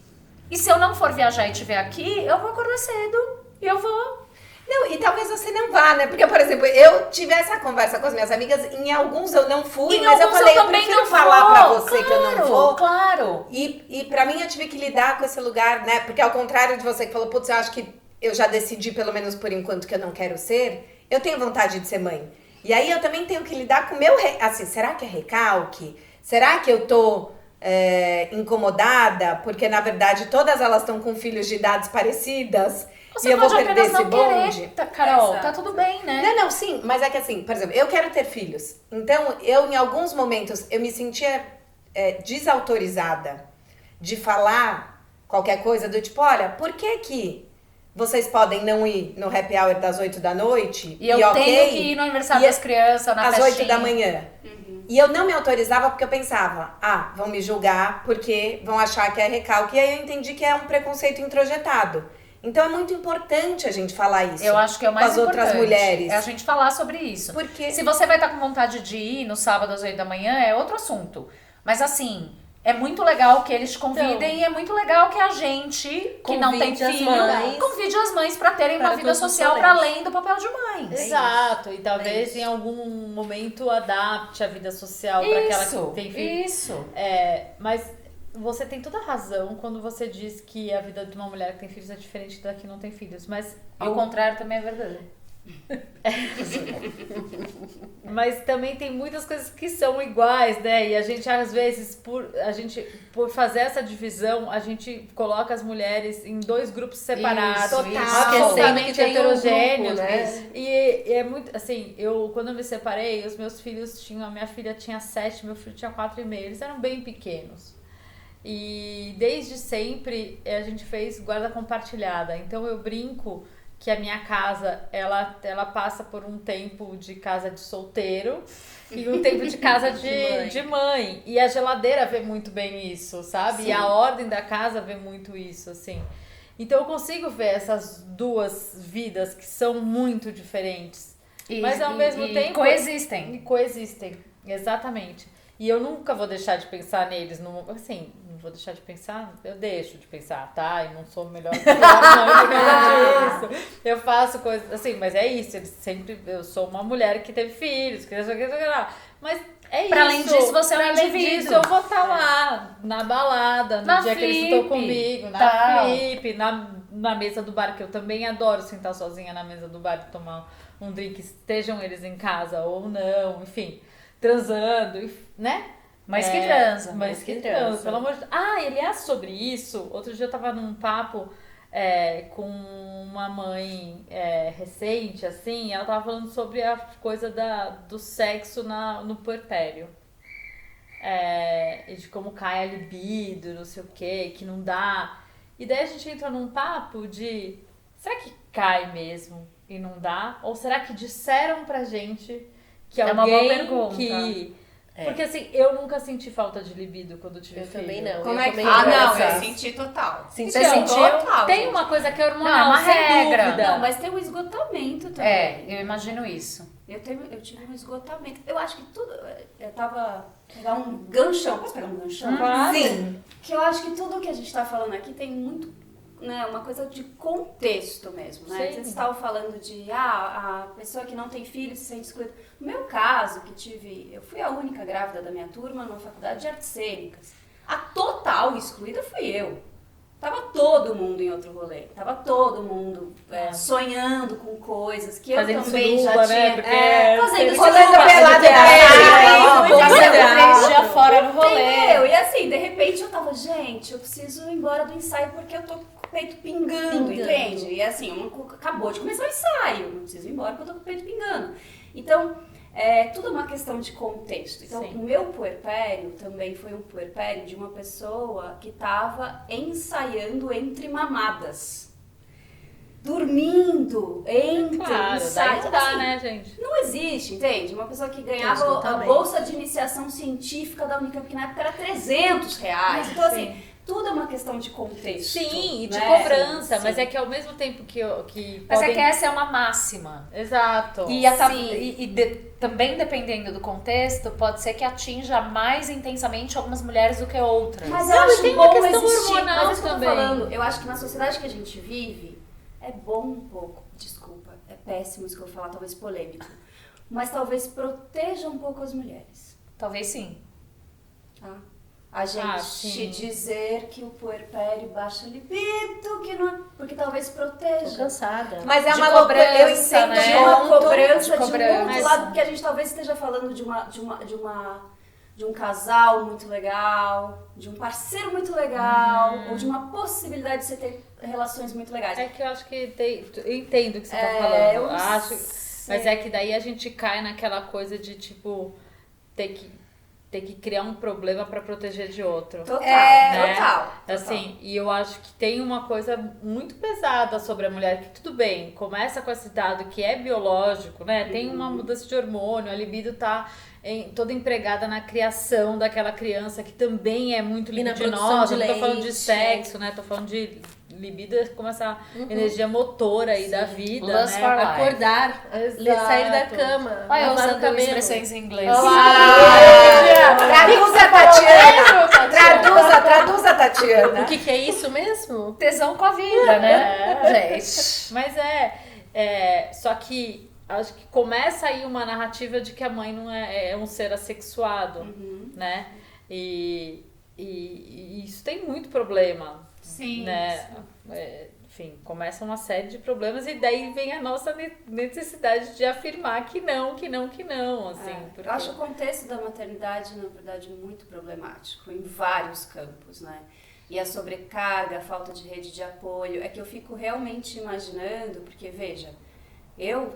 E se eu não for viajar e estiver aqui, eu vou acordar cedo e eu vou. Não, e talvez você não vá, né? Porque, por exemplo, eu tive essa conversa com as minhas amigas, em alguns eu não fui, Em mas eu alguns falei, eu também prefiro não falar vou. pra você que eu não vou. Claro. E pra mim eu tive que lidar com esse lugar, né? Porque ao contrário de você que falou, putz, eu acho que eu já decidi, pelo menos por enquanto, que eu não quero ser, eu tenho vontade de ser mãe. E aí eu também tenho que lidar com o meu... Assim, será que é recalque? Será que eu tô incomodada? Porque, na verdade, todas elas estão com filhos de idades parecidas. Você e eu vou pode perder apenas esse não bonde. querer, Carol. Exato. Tá tudo bem, né? Não, sim, mas é que assim, por exemplo, eu quero ter filhos. Então, eu, em alguns momentos, eu me sentia desautorizada de falar qualquer coisa do tipo, olha, por que vocês podem não ir no happy hour das 8 da noite? E eu tenho que ir no aniversário das crianças, na às festinha. 8 da manhã. E eu não me autorizava porque eu pensava, vão me julgar porque vão achar que é recalque. E aí eu entendi que é um preconceito introjetado. Então é muito importante a gente falar isso. Eu acho que é o mais com as importante. outras mulheres. É a gente falar sobre isso. Porque... Se você vai estar com vontade de ir no sábado às 8 da manhã, é outro assunto. Mas assim, é muito legal que eles te convidem e é muito legal que a gente, que não tem Convide as filho, mães. convide as mães pra terem uma Para vida todos os social rolês. para além do papel de mãe. Exato, e talvez isso. em algum momento adapte a vida social para aquela que tem filho. Isso. Mas você tem toda a razão quando você diz que a vida de uma mulher que tem filhos é diferente da que não tem filhos. Mas Ao contrário também é verdade. Mas também tem muitas coisas que são iguais, né? E a gente, às vezes, por fazer essa divisão, a gente coloca as mulheres em 2 grupos separados, Isso, absolutamente tem um heterogêneos. grupo, né? E é muito, assim, quando eu me separei, os meus filhos a minha filha tinha 7, meu filho tinha 4,5, eles eram bem pequenos. E desde sempre a gente fez guarda compartilhada. Então eu brinco que a minha casa, ela passa por um tempo de casa de solteiro e um tempo de casa de mãe. E a geladeira vê muito bem isso, sabe? Sim. E a ordem da casa vê muito isso, assim. Então eu consigo ver essas 2 vidas que são muito diferentes. Mas ao mesmo tempo... coexistem. E coexistem, exatamente. E eu nunca vou deixar de pensar neles, assim, não vou deixar de pensar, eu deixo de pensar, tá? Eu não sou melhor mãe por causa disso. Eu faço coisas, assim, mas é isso, eu sou uma mulher que teve filhos, mas é isso. Pra além disso, você é um Pra além indivíduo. disso, eu vou estar lá, na balada, no Na dia que eles Flip, estão comigo, na tal. Flip, na mesa do bar, que eu também adoro sentar sozinha na mesa do bar e tomar um drink, estejam eles em casa ou não, enfim, transando, né? Mas que transa. Mas que transa, pelo amor de Deus. Ah, aliás, sobre isso, outro dia eu tava num papo com uma mãe recente, assim, ela tava falando sobre a coisa do sexo no puerpério. E de como cai a libido, não sei o que não dá. E daí a gente entra num papo de, será que cai mesmo e não dá? Ou será que disseram pra gente que É uma alguém boa pergunta. que... Porque assim, eu nunca senti falta de libido quando tive Eu filho. também não. Como eu é que também faz? Não, Essa. eu senti total. Senti Você sentiu? Total, Tem gente. uma coisa que é hormonal, Não, é uma sem regra. dúvida. Não, mas tem um esgotamento também. Eu imagino isso. Eu tive um esgotamento. Eu acho que tudo... Eu tava... Pegar um ganchão. Posso pegar um ganchão? Claro. Sim. Que eu acho que tudo que a gente tá falando aqui tem muito... Né, uma coisa de contexto mesmo, né? Sim. Vocês estavam falando de a pessoa que não tem filho se sente excluída. No meu caso, eu fui a única grávida da minha turma numa faculdade de artes cênicas. A total excluída fui eu. Tava todo mundo em outro rolê. Tava todo mundo sonhando com coisas que Fazendo eu também suruba, já né? tinha. Porque Fazendo Rolando suruba, pelada fazendo na teatro, praia, Fazendo 3 dias fora no rolê. Entendeu? E assim, de repente eu tava, gente, eu preciso ir embora do ensaio porque eu tô com o peito pingando, entende? E assim, acabou de começar o ensaio, eu preciso ir embora porque eu tô com o peito pingando. Então, tudo é uma questão de contexto. Então, Sim. o meu puerpério também foi um puerpério de uma pessoa que tava ensaiando entre mamadas. Dormindo entre Claro, daí ensaios. não dá, Assim, né, gente? não existe, entende? Uma pessoa que ganhava a Exatamente. bolsa de iniciação científica da Unicamp, que na época era R$300. Então, assim, Sim. tudo é uma questão de contexto. Sim, e de né? cobrança, Sim. mas é que ao mesmo tempo que Mas podem... é que essa é uma máxima. Exato. Também dependendo do contexto, pode ser que atinja mais intensamente algumas mulheres do que outras. Mas eu Não, e acho tem uma bom questão existir, hormonal mas isso que eu tô também. falando, eu acho que na sociedade que a gente vive, é bom um pouco, desculpa, é péssimo isso que eu vou falar, talvez polêmico, mas talvez proteja um pouco as mulheres, Talvez sim. tá? A gente sim. dizer que o puerpério baixa a libido, que não é, porque talvez proteja. Tô cansada. Mas é De uma loucura, eu cobrança, entendo né? de De uma ponto, cobrança, de um cobrança. outro lado, porque a gente talvez esteja falando de um casal muito legal, de um parceiro muito legal, ou de uma possibilidade de você ter relações muito legais. É que eu acho que eu entendo o que você tá eu falando. não Acho, sei. mas é que daí a gente cai naquela coisa de, tipo, ter que criar um problema pra proteger de outro. Total, né? total. Assim, e eu acho que tem uma coisa muito pesada sobre a mulher, que tudo bem, começa com esse dado que é biológico, né? Tem uma mudança de hormônio, a libido tá toda empregada na criação daquela criança, que também é muito E na libidinosa. produção de Não tô falando de leite. sexo, né? Tô falando de libido como essa energia motora aí da vida, Lust né? for life. Acordar, Exato. sair da cama, Olha, eu lavar o usando cabelo. expressões em inglês. Olá! Traduza, Tatiana. Traduza, Tatiana. O que é isso mesmo? Tesão com a vida, né? Gente. Mas só que acho que começa aí uma narrativa de que a mãe não é um ser assexuado, né? E isso tem muito problema. Sim. Né? Enfim, começa uma série de problemas e daí vem a nossa necessidade de afirmar que não, assim. Eu acho o contexto da maternidade, na verdade, muito problemático em vários campos, né? E a sobrecarga, a falta de rede de apoio, é que eu fico realmente imaginando, porque veja, eu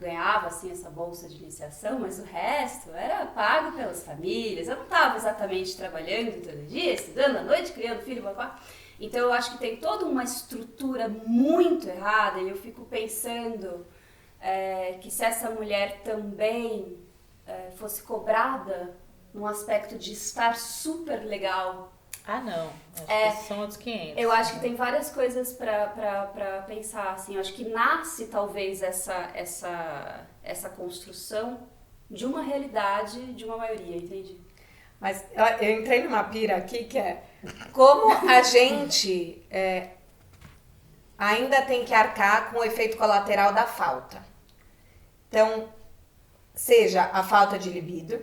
ganhava assim essa bolsa de iniciação, mas o resto era pago pelas famílias, eu não estava exatamente trabalhando todo dia, estudando à noite, criando filho, papá. Então eu acho que tem toda uma estrutura muito errada e eu fico pensando que se essa mulher também fosse cobrada num aspecto de estar super legal. Ah, não. Acho que são outros 500. Eu acho que tem várias coisas pra pensar, assim. Eu acho que nasce, talvez, essa construção de uma realidade de uma maioria, entende? Mas eu entrei numa pira aqui que é como a gente ainda tem que arcar com o efeito colateral da falta. Então, seja a falta de libido,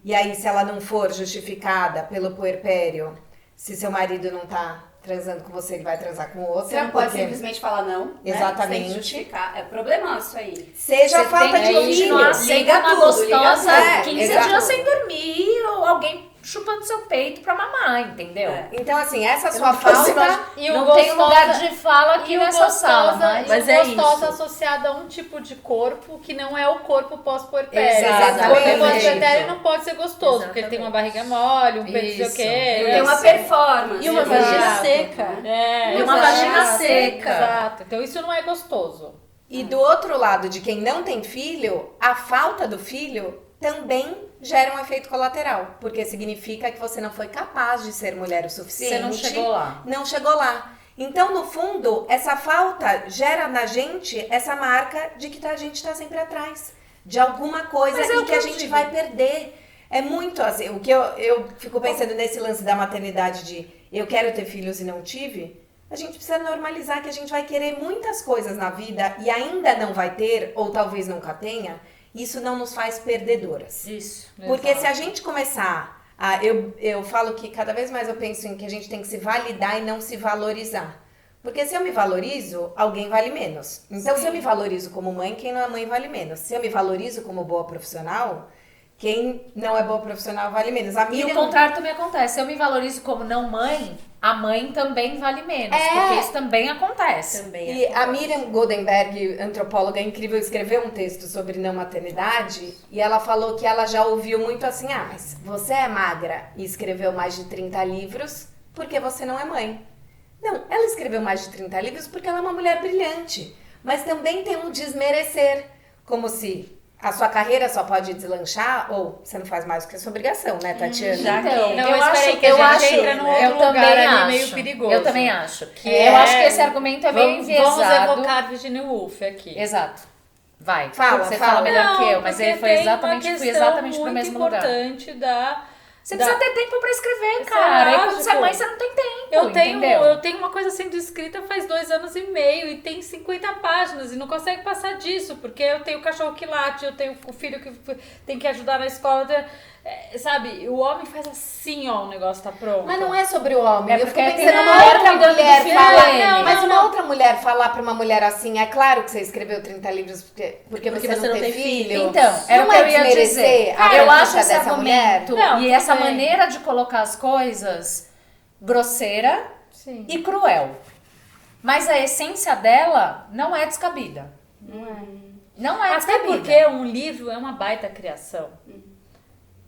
e aí se ela não for justificada pelo puerpério, se seu marido não tá transando com você, ele vai transar com outra. Você não pode simplesmente falar não, exatamente. Né? Sem justificar. É problema isso aí. Seja a falta de filho. Liga uma gostosa, 15 exato. dias sem dormir, ou alguém chupando seu peito pra mamar, entendeu? Então, assim, essa sua falta... E o não tem lugar de fala aqui e nessa sala, mas o é gostosa isso. associado a um tipo de corpo que não é o corpo pós-puerpério. Exatamente. O corpo pós-puerpério não pode ser gostoso, porque ele tem uma Exatamente. barriga mole, um peito não sei o quê. Tem uma performance. E uma vagina seca. E uma vagina seca. Exato. Então isso não é gostoso. E do outro lado, de quem não tem filho, a falta do filho também gera um efeito colateral, porque significa que você não foi capaz de ser mulher o suficiente. Você não chegou lá. Não chegou lá. Então, no fundo, essa falta gera na gente essa marca de que a gente tá sempre atrás de alguma coisa e que a gente vai perder. É muito assim, o que eu fico pensando nesse lance da maternidade de eu quero ter filhos e não tive, a gente precisa normalizar que a gente vai querer muitas coisas na vida e ainda não vai ter, ou talvez nunca tenha. Isso não nos faz perdedoras. Isso. Porque se a gente começar a... Eu falo que cada vez mais eu penso em que a gente tem que se validar e não se valorizar. Porque se eu me valorizo, alguém vale menos. Então, se eu me valorizo como mãe, quem não é mãe vale menos. Se eu me valorizo como boa profissional, quem não é boa profissional vale menos. E o contrário também acontece. Se eu me valorizo como não mãe, a mãe também vale menos. Porque isso também acontece. Também E a Miriam Goldenberg, antropóloga incrível, escreveu um texto sobre não maternidade e ela falou que ela já ouviu muito assim, mas você é magra e escreveu mais de 30 livros porque você não é mãe. Não, ela escreveu mais de 30 livros porque ela é uma mulher brilhante, mas também tem um desmerecer, como se a sua carreira só pode deslanchar ou você não faz mais do que a sua obrigação, né, Tatiana? Já que... Não, eu mas peraí, acho que a eu gente acho, entra num outro eu lugar também ali acho, meio perigoso. Eu também acho. Que eu acho que esse argumento é meio enviesado. Vamos evocar Virginia Woolf aqui. Exato. Vai. Fala, Você fala. fala melhor que eu, mas porque ele foi tem exatamente, uma fui exatamente questão pro mesmo muito lugar. importante Você precisa ter tempo pra escrever, Isso cara. é E quando você é lógico. mãe, você não tem tempo, Eu entendeu? tenho uma coisa sendo escrita faz 2 anos e meio e tem 50 páginas e não consegue passar disso, porque eu tenho o cachorro que late, eu tenho o filho que tem que ajudar na escola. Sabe, o homem faz assim, ó, o negócio tá pronto. Mas não é sobre o homem. É eu porque fico tem pensando uma uma outra cuidando do mulher filho falar. dele. Mas uma outra mulher falar pra uma mulher assim, é claro que você escreveu 30 livros porque você não tem filho. Então, era Não o que é eu ia dizer. desmerecer a Eu conquista acho esse dessa mulher. argumento Não, e tudo essa bem. maneira de colocar as coisas grosseira Sim. e cruel. Mas a essência dela não é descabida. Não é Até descabida. porque um livro é uma baita criação.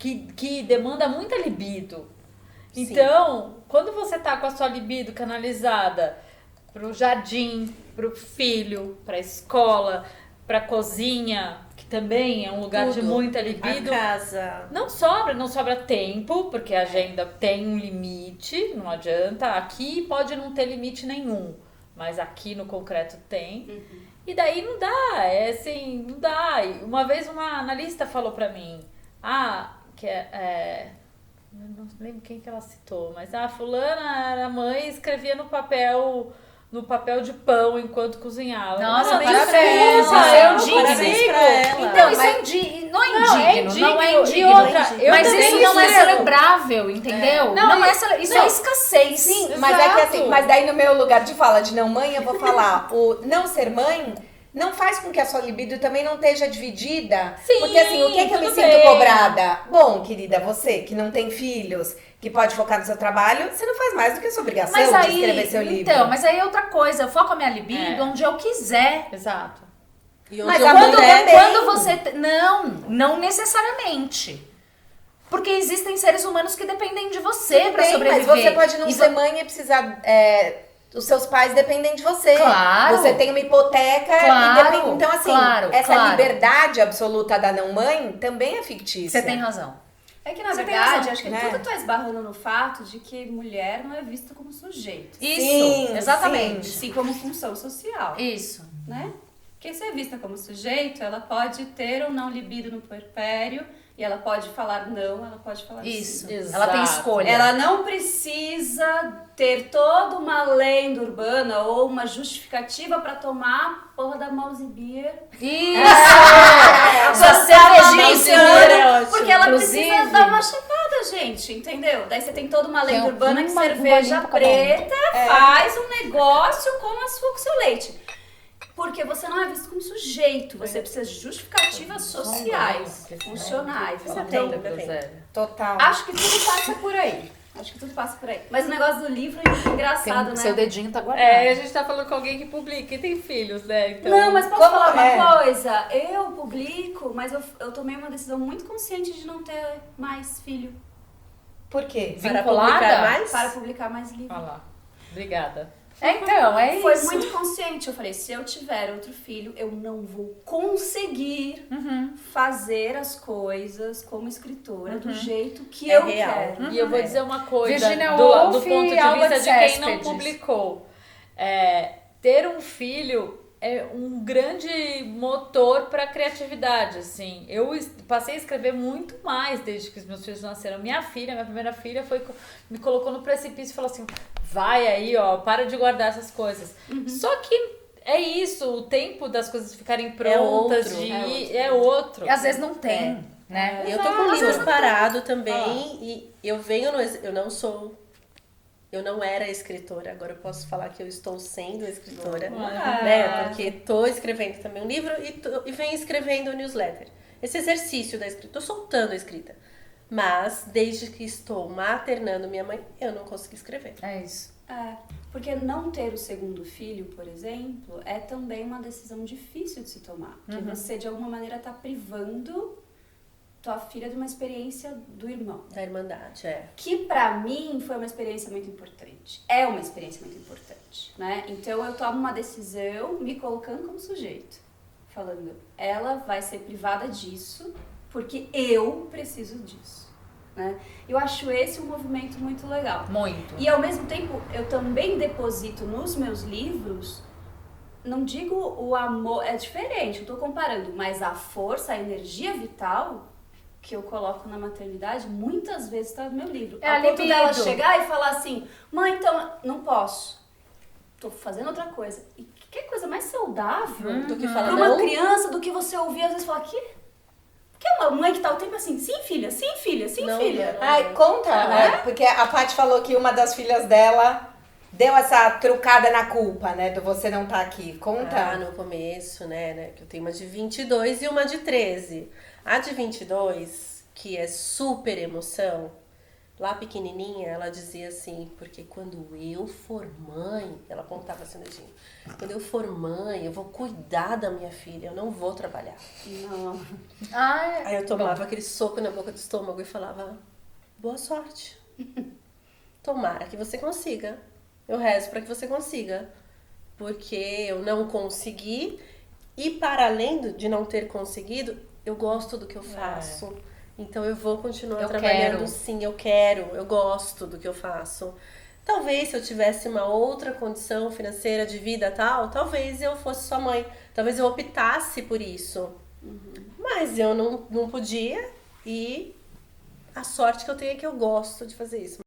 Que demanda muita libido. Então, quando você tá com a sua libido canalizada pro jardim, pro filho, pra escola, pra cozinha, que também é um lugar de Tudo. muita A libido, casa. não sobra tempo, porque a agenda tem um limite, não adianta. Aqui pode não ter limite nenhum, mas aqui no concreto tem. E daí não dá, não dá. E uma vez uma analista falou pra mim, que eu não lembro quem que ela citou, mas a fulana era mãe e escrevia no papel de pão enquanto cozinhava. Nossa, Não, parabéns, isso é indigno. Parabéns pra ela. Então, isso mas- é indigno, não é indigno, não é E indigno. outra, eu Mas também isso não é escrevo. celebrável, entendeu? Não é isso é escassez. Sim, mas é que Exato. assim, mas daí no meu lugar de fala de não mãe, eu vou falar, o não ser mãe não faz com que a sua libido também não esteja dividida. Sim, porque assim, o que eu me tudo sinto bem. cobrada? Bom, querida, você que não tem filhos, que pode focar no seu trabalho, você não faz mais do que a sua obrigação Mas de aí, escrever seu livro. então, mas aí é outra coisa. Eu foco a minha libido onde eu quiser. Exato. E Mas onde a eu mulher puder, também. Quando você. Não necessariamente. Porque existem seres humanos que dependem de você Tudo pra bem, sobreviver. mas você pode não E ser mãe e precisar. Os seus pais dependem de você. Claro. Você tem uma hipoteca Claro, e depende. Então, assim, claro, essa claro. liberdade absoluta da não mãe também é fictícia. Você tem razão. É que, na Você tem verdade, razão, acho que né? tudo tá esbarrando no fato de que mulher não é vista como sujeito. Isso, Sim, exatamente. Sim, como função social, Isso. né? Porque se é vista como sujeito, ela pode ter ou não libido no puerpério, e ela pode falar não, ela pode falar Isso. sim. Exato. Ela tem escolha. Ela não precisa ter toda uma lenda urbana ou uma justificativa pra tomar a porra da mouse beer. Isso! Sua cervejinha Esse segura. ano, porque ela Inclusive- precisa dar uma chapada, gente, entendeu? Daí você tem toda uma lenda Tem urbana que uma cerveja bolinha pra cada um. preta faz um negócio com o seu leite. Porque você não é visto como sujeito, você precisa de justificativas sociais, funcionais. Então, Total. acho que tudo passa por aí. Mas o negócio do livro é engraçado, né? Seu dedinho tá guardado. A gente tá falando com alguém que publica e tem filhos, né? Então, Não, mas posso Como falar é? uma coisa? Eu publico, mas eu tomei uma decisão muito consciente de não ter mais filho Por quê? Para Vinculada? publicar mais? para publicar mais livro. Olha lá. Obrigada. Então, é Foi isso. muito consciente. Eu falei, se eu tiver outro filho, eu não vou conseguir fazer as coisas como escritora do jeito que É eu real. quero. E eu vou dizer uma coisa Virginia do Woolf ponto e de Albert vista de quem não Cespedes. publicou. Ter um filho é um grande motor para criatividade, assim. Eu passei a escrever muito mais desde que os meus filhos nasceram. Minha primeira filha, me colocou no precipício e falou assim, vai aí, ó, para de guardar essas coisas. Só que é isso, o tempo das coisas ficarem prontas, outro. é outro. E às vezes não tem, né? Eu tô com o livro parado também Ah. e eu venho eu não era escritora, agora eu posso falar que eu estou sendo escritora, né? Porque tô escrevendo também um livro e venho escrevendo um newsletter. Esse exercício da escrita, tô soltando a escrita. Mas desde que estou maternando minha mãe, eu não consegui escrever. É isso. Porque não ter o segundo filho, por exemplo, é também uma decisão difícil de se tomar. Porque você, de alguma maneira, tá privando tua filha de uma experiência do irmão. Da Irmandade, Que pra mim foi uma experiência muito importante. É uma experiência muito importante, né? Então eu tomo uma decisão me colocando como sujeito. Falando, ela vai ser privada disso porque eu preciso disso, né? Eu acho esse um movimento muito legal. Muito. E ao mesmo tempo, eu também deposito nos meus livros, não digo o amor, é diferente, eu tô comparando, mas a força, a energia vital que eu coloco na maternidade, muitas vezes tá no meu livro. É a Ao ponto libido. dela chegar e falar assim, mãe, então, não posso. Tô fazendo outra coisa. E que coisa mais saudável do que falar pra uma não. criança do que você ouvir às vezes falar, que é uma mãe que tá o tempo assim, sim filha, sim filha, sim Não, filha. não. Ai, conta, né? Porque a Paty falou que uma das filhas dela deu essa trucada na culpa, né? Do você não tá aqui. Conta. No começo, né? Que eu tenho uma de 22 e uma de 13. A de 22, que é super emoção, lá pequenininha, ela dizia assim, porque quando eu for mãe, ela apontava assim no dedinho, quando eu for mãe, eu vou cuidar da minha filha, eu não vou trabalhar. Não. Aí eu tomava aquele soco na boca do estômago e falava, boa sorte. Tomara que você consiga. Eu rezo para que você consiga. Porque eu não consegui e para além de não ter conseguido, eu gosto do que eu faço. Então eu vou continuar trabalhando, sim, eu gosto do que eu faço. Talvez se eu tivesse uma outra condição financeira de vida tal, talvez eu fosse sua mãe. Talvez eu optasse por isso. Mas eu não podia e A sorte que eu tenho é que eu gosto de fazer isso.